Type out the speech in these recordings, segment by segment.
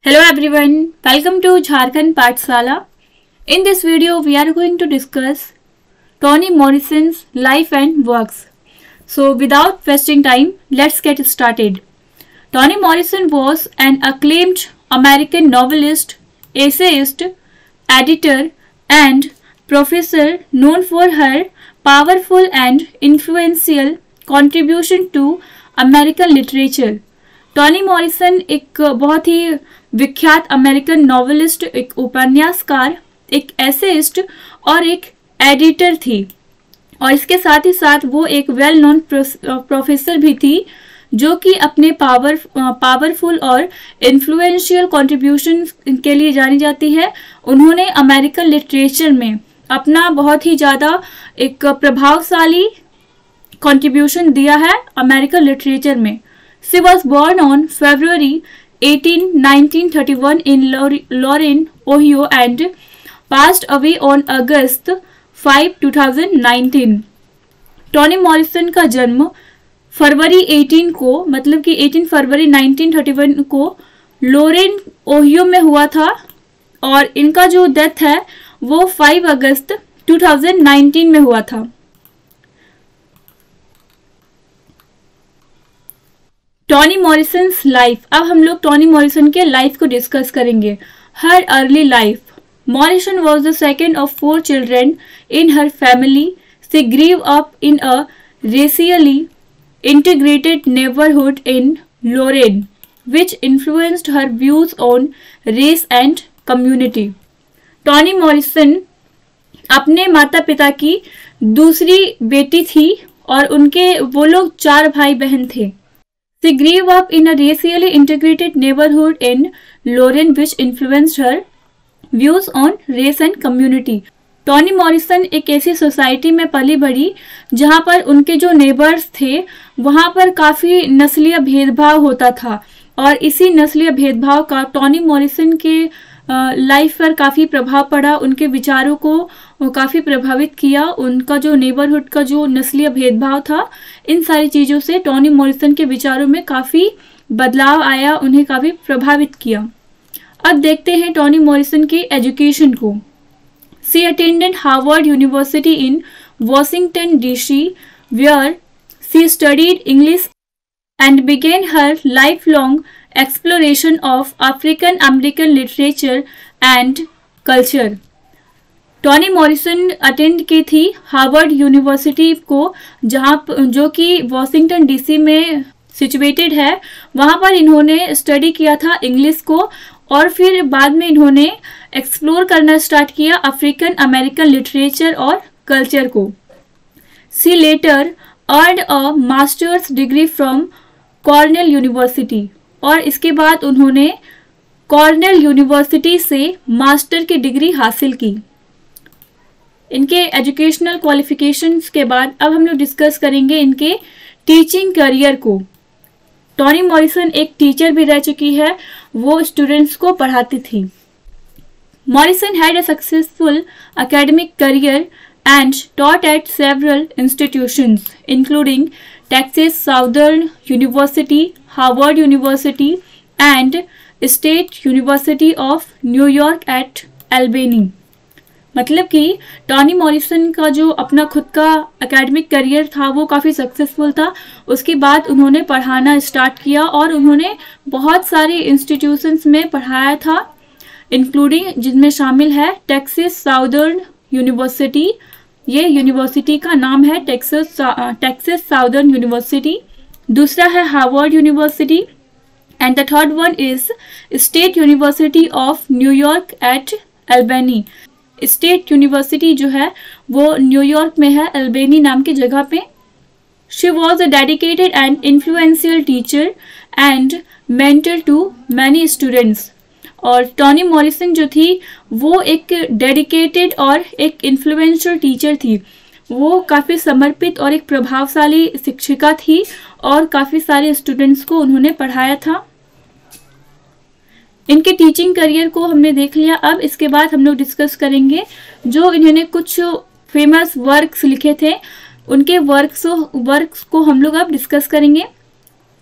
Hello everyone, welcome to Jharkhand Pathshala. In this video, we are going to discuss Toni Morrison's life and works. So without wasting time, let's get started. Toni Morrison was an acclaimed American novelist, essayist, editor, and professor known for her powerful and influential contribution to American literature. Toni Morrison एक बहुत ही विख्यात American novelist, एक उपन्यासकार, एक essayist और एक editor थी और इसके साथ ही साथ वो एक वेल नोन प्रोफेसर भी थी जो कि अपने पावरफुल और इन्फ्लुएंशियल कंट्रीब्यूशन के लिए जानी जाती है। उन्होंने अमेरिकन लिटरेचर में अपना बहुत ही ज़्यादा एक प्रभावशाली कंट्रीब्यूशन दिया है अमेरिकन लिटरेचर में। She was born on February 18, 1931 in Lorain, Ohio and passed away on August 5, 2019. Tony Morrison का जन्म फरवरी 18 को मतलब कि 18 फरवरी 1931 को लोरेन ओहियो में हुआ था और इनका जो डेथ है वो 5 अगस्त 2019 में हुआ था। Toni Morrison's life. अब हम लोग टॉनी मॉरिसन के लाइफ को डिस्कस करेंगे। Her early life. Morrison was the second of 4 children in her family. She grew up in a racially integrated neighbourhood in Lorain which influenced her views on race and community. Toni Morrison अपने माता पिता की दूसरी बेटी थी और उनके वो लोग 4 भाई बहन थे। She grew up in a racially integrated neighborhood in Lorain which influenced her views on race and community. Toni Morrison एक ऐसी सोसाइटी में पली बढ़ी जहाँ पर उनके जो नेबर्स थे वहाँ पर काफ़ी नस्लीय भेदभाव होता था और इसी नस्लीय भेदभाव का टॉनी मॉरिसन के लाइफ पर काफ़ी प्रभाव पड़ा। उनके विचारों को काफ़ी प्रभावित किया। उनका जो नेबरहुड का जो नस्लीय भेदभाव था, इन सारी चीज़ों से टॉनी मॉरिसन के विचारों में काफ़ी बदलाव आया, उन्हें काफ़ी प्रभावित किया। अब देखते हैं टॉनी मॉरिसन की एजुकेशन को। She attended Harvard University in Washington DC where she studied English and began her lifelong exploration of African American literature and culture. Toni Morrison attend की थी हार्वर्ड यूनिवर्सिटी को जो कि वॉशिंगटन DC में situated है। वहाँ पर इन्होंने स्टडी किया था इंग्लिश को और फिर बाद में इन्होंने एक्सप्लोर करना स्टार्ट किया अफ्रीकन अमेरिकन लिटरेचर और कल्चर को। She later earned a master's degree from Cornell University और इसके बाद उन्होंने कॉर्नेल यूनिवर्सिटी से मास्टर की डिग्री हासिल की। इनके एजुकेशनल क्वालिफिकेशंस के बाद अब हम लोग डिस्कस करेंगे इनके टीचिंग करियर को। टॉनी मॉरिसन एक टीचर भी रह चुकी है, वो स्टूडेंट्स को पढ़ाती थी। Morrison had a successful academic career and taught at several institutions including Texas Southern University, Harvard University and State University of New York at Albany. मतलब कि टॉनी मॉरिसन का जो अपना खुद का एकेडमिक करियर था वो काफ़ी सक्सेसफुल था। उसके बाद उन्होंने पढ़ाना स्टार्ट किया और उन्होंने बहुत सारे इंस्टीट्यूशंस में पढ़ाया था, इंक्लूडिंग जिनमें शामिल है टेक्सास साउदर्न यूनिवर्सिटी। ये यूनिवर्सिटी का नाम है टेक्सास साउदर्न यूनिवर्सिटी। दूसरा है Harvard University and the third one is State University of New York at Albany. State University जो है वो न्यूयॉर्क में है, एल्बेनी नाम की जगह पे। She was a dedicated and influential teacher and mentor to many students. और टॉनी मॉरिसन जो थी वो एक डेडिकेटेड और एक इन्फ्लुएंशियल टीचर थी। वो काफ़ी समर्पित और एक प्रभावशाली शिक्षिका थी और काफ़ी सारे स्टूडेंट्स को उन्होंने पढ़ाया था। इनके टीचिंग करियर को हमने देख लिया। अब इसके बाद हम लोग डिस्कस करेंगे जो इन्होंने कुछ फेमस वर्क्स लिखे थे, उनके वर्क्स को हम लोग अब डिस्कस करेंगे।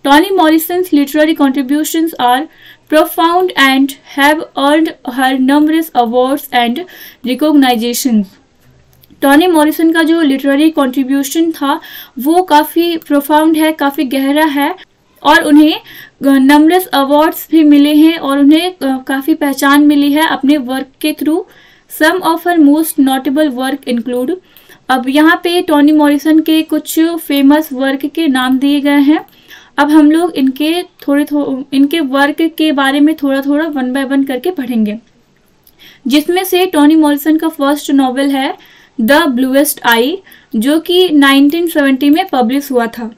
Toni Morrison's literary contributions are profound and have earned her numerous awards and recognitions. Tony Morrison का जो लिटरेरी कंट्रीब्यूशन था वो काफ़ी प्रोफाउंड है, काफ़ी गहरा है और उन्हें नंबरस अवार्ड्स भी मिले हैं और उन्हें काफ़ी पहचान मिली है अपने वर्क के through. Some of her most notable work include. अब यहाँ पे टॉनी मॉरिसन के कुछ फेमस वर्क के नाम दिए गए हैं. अब हम लोग इनके वर्क के बारे में थोड़ा थोड़ा वन बाय वन करके पढ़ेंगे, जिसमें से टॉनी मॉरिसन का फर्स्ट नॉवेल है द ब्लूएस्ट आई, जो कि 1970 में पब्लिश हुआ था.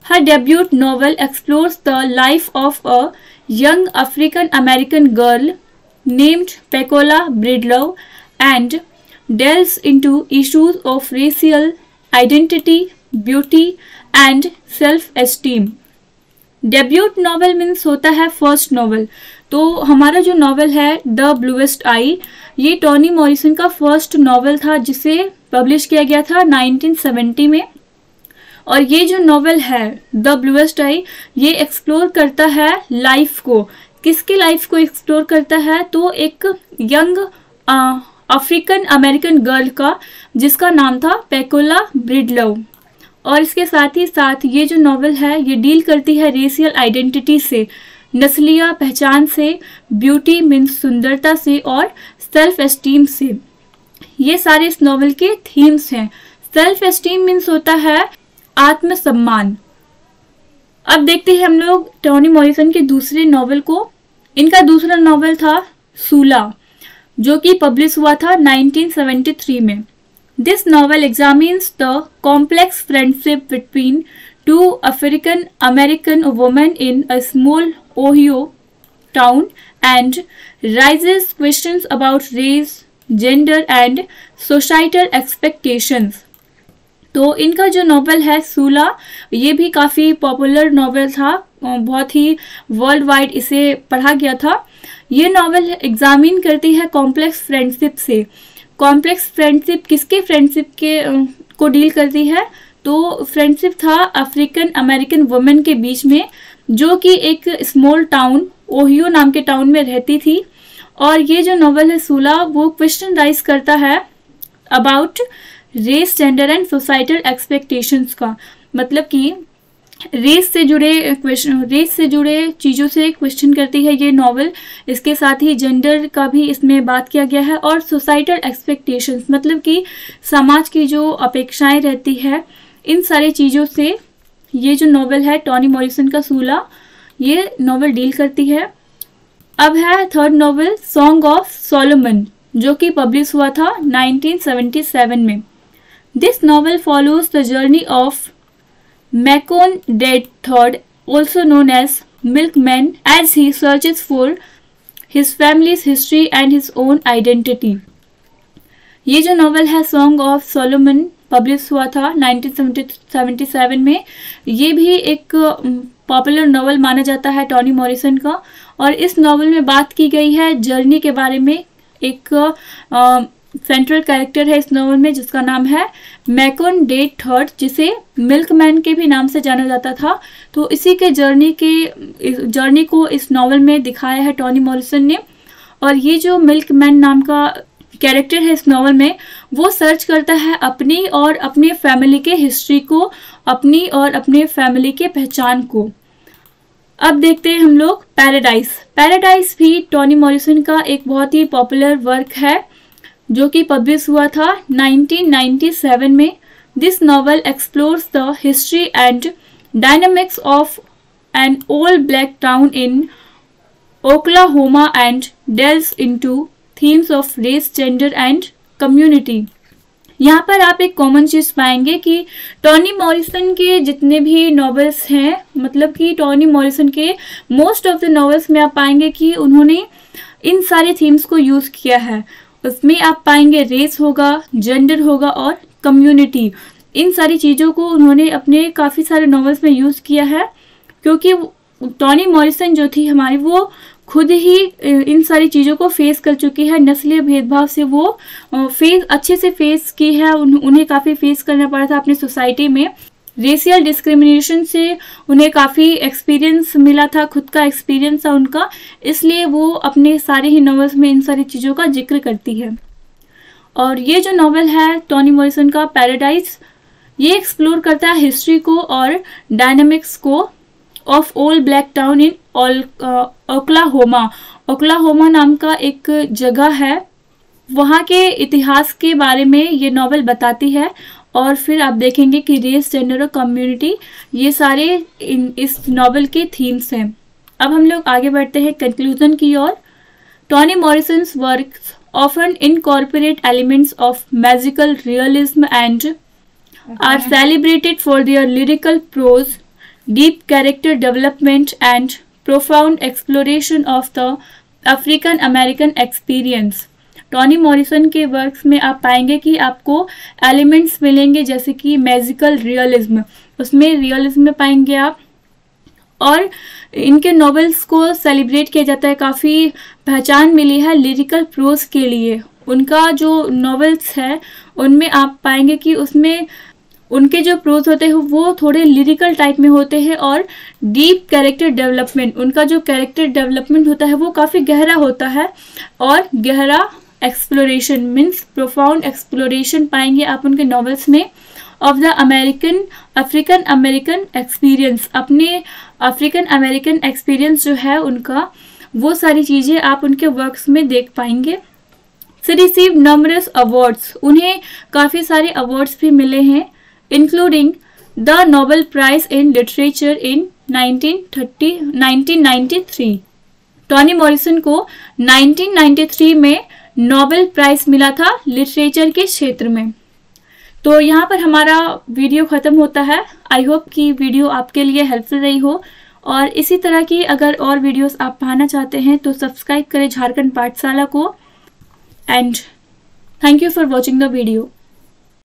Her debut novel explores the life of a young African American girl named Pecola Breedlove and delves into issues of racial identity, beauty and self-esteem. Debut novel means होता है first novel. तो हमारा जो novel है the bluest आई, ये Tony Morrison का first novel था जिसे पब्लिश किया गया था 1970 में. और ये जो नॉवेल है द ब्लूएस्ट आई, ये एक्सप्लोर करता है लाइफ को. किसकी लाइफ को एक्सप्लोर करता है? तो एक यंग अफ्रीकन अमेरिकन गर्ल का, जिसका नाम था पेकोला ब्रिडलव. और इसके साथ ही साथ ये जो नॉवेल है ये डील करती है रेशियल आइडेंटिटी से, नस्लीय पहचान से, ब्यूटी मीन्स सुंदरता से और सेल्फ एस्टीम से. ये सारे इस नॉवेल के थीम्स हैं. सेल्फ एस्टीम मीन्स होता है आत्मसम्मान. अब देखते हैं हम लोग टॉनी मॉरिसन के दूसरे नॉवेल को. इनका दूसरा नॉवेल था सूला, जो कि पब्लिश हुआ था 1973 में. This novel examines the complex friendship between two African American women in a small Ohio town and raises questions about race, gender and societal expectations. तो इनका जो नॉवेल है सूला, ये भी काफ़ी पॉपुलर नॉवेल था, बहुत ही वर्ल्ड वाइड इसे पढ़ा गया था. ये नॉवेल एग्जामिन करती है कॉम्प्लेक्स फ्रेंडशिप से. कॉम्प्लेक्स फ्रेंडशिप किसके फ्रेंडशिप के को डील करती है? तो फ्रेंडशिप था अफ्रीकन अमेरिकन वुमेन के बीच में, जो कि एक स्मॉल टाउन ओहियो नाम के टाउन में रहती थी. और ये जो नॉवेल है सूला, वो क्वेश्चन राइज करता है about race, gender and societal expectations का. मतलब कि रेस से जुड़े चीज़ों से क्वेश्चन करती है ये नॉवेल. इसके साथ ही जेंडर का भी इसमें बात किया गया है और सोसाइटल एक्सपेक्टेशंस, मतलब कि समाज की जो अपेक्षाएं रहती है, इन सारी चीज़ों से ये जो नॉवेल है टॉनी मॉरिसन का सूला, ये नॉवेल डील करती है. अब है third novel song of Solomon, जो कि पब्लिश हुआ था 1977 में. This novel follows the journey of Macon Dead III, also known as Milkman, as he searches for his family's history and his own identity. ये जो नॉवेल है song of Solomon publish हुआ था 1977 में. ये भी एक पॉपुलर नॉवेल माना जाता है टॉनी मॉरिसन का. और इस नॉवेल में बात की गई है जर्नी के बारे में. एक सेंट्रल कैरेक्टर है इस नॉवेल में जिसका नाम है मैकोन डेड थर्ड, जिसे मिल्कमैन के भी नाम से जाना जाता था. तो इसी के जर्नी को इस नॉवेल में दिखाया है टॉनी मॉरिसन ने. और ये जो मिल्कमैन नाम का कैरेक्टर है इस नॉवेल में, वो सर्च करता है अपनी और अपने फैमिली के हिस्ट्री को, अपनी और अपने फैमिली के पहचान को. अब देखते हैं हम लोग पैराडाइज. पैराडाइज भी टॉनी मॉरिसन का एक बहुत ही पॉपुलर वर्क है, जो कि पब्लिश हुआ था 1997 में. This novel explores the history and dynamics of an old black town in Oklahoma and delves into themes of race, gender and community. यहाँ पर आप एक कॉमन चीज़ पाएंगे कि टॉनी मॉरिसन के जितने भी नॉवेल्स हैं, मतलब कि टॉनी मॉरिसन के मोस्ट ऑफ द नॉवेल्स में आप पाएंगे कि उन्होंने इन सारे थीम्स को यूज़ किया है. उसमें आप पाएंगे रेस होगा, जेंडर होगा और कम्युनिटी. इन सारी चीज़ों को उन्होंने अपने काफ़ी सारे नॉवेल्स में यूज़ किया है, क्योंकि टॉनी मॉरिसन जो थी हमारी, वो खुद ही इन सारी चीज़ों को फेस कर चुकी है. नस्लीय भेदभाव से वो अच्छे से फेस की है, उन्हें काफ़ी फेस करना पड़ा था अपनी सोसाइटी में. रेशियल डिस्क्रिमिनेशन से उन्हें काफ़ी एक्सपीरियंस मिला था, खुद का एक्सपीरियंस था उनका, इसलिए वो अपने सारे ही नॉवेल्स में इन सारी चीज़ों का जिक्र करती है। और ये जो नॉवेल है टोनी मॉरिसन का पैराडाइज, ये एक्सप्लोर करता है हिस्ट्री को और डायनामिक्स को of old black town in Oklahoma. Oklahoma नाम का एक जगह है, वहाँ के इतिहास के बारे में ये नॉवेल बताती है। और फिर आप देखेंगे कि रेस, जेंडर और कम्युनिटी, ये सारे इस नॉवेल के थीम्स हैं। अब हम लोग आगे बढ़ते हैं कंक्लूजन की ओर। Toni Morrison's works often incorporate elements of magical realism and are celebrated for their lyrical prose, deep character development and profound exploration of the African American experience. Tony Morrison के वर्क्स में आप पाएंगे कि आपको elements मिलेंगे जैसे कि magical realism, उसमें रियलिज्म में पाएंगे आप, और इनके नॉवेल्स को सेलिब्रेट किया जाता है, काफ़ी पहचान मिली है लिरिकल प्रोज के लिए। उनका जो नॉवेल्स है उनमें आप पाएंगे कि उसमें उनके जो प्रोज होते हैं वो थोड़े लिरिकल टाइप में होते हैं, और डीप कैरेक्टर डेवलपमेंट, उनका जो कैरेक्टर डेवलपमेंट होता है वो काफ़ी गहरा होता है, और गहरा एक्सप्लोरेशन मीन्स प्रोफाउंड एक्सप्लोरेशन पाएंगे आप उनके नॉवेल्स में of the African American experience. अपने अफ्रीकन अमेरिकन एक्सपीरियंस जो है उनका, वो सारी चीज़ें आप उनके वर्क्स में देख पाएंगे। से रिसीव नंबरस अवार्ड्स, उन्हें काफ़ी सारे अवार्ड्स भी मिले हैं, including the Nobel Prize in literature in 1993। Toni Morrison को 1993 में नोबेल प्राइज मिला था लिटरेचर के क्षेत्र में। तो यहाँ पर हमारा वीडियो ख़त्म होता है। आई होप कि वीडियो आपके लिए हेल्पफुल रही हो, और इसी तरह की अगर और वीडियोस आप पाना चाहते हैं तो सब्सक्राइब करें झारखंड पाठशाला को। And thank you for watching the video.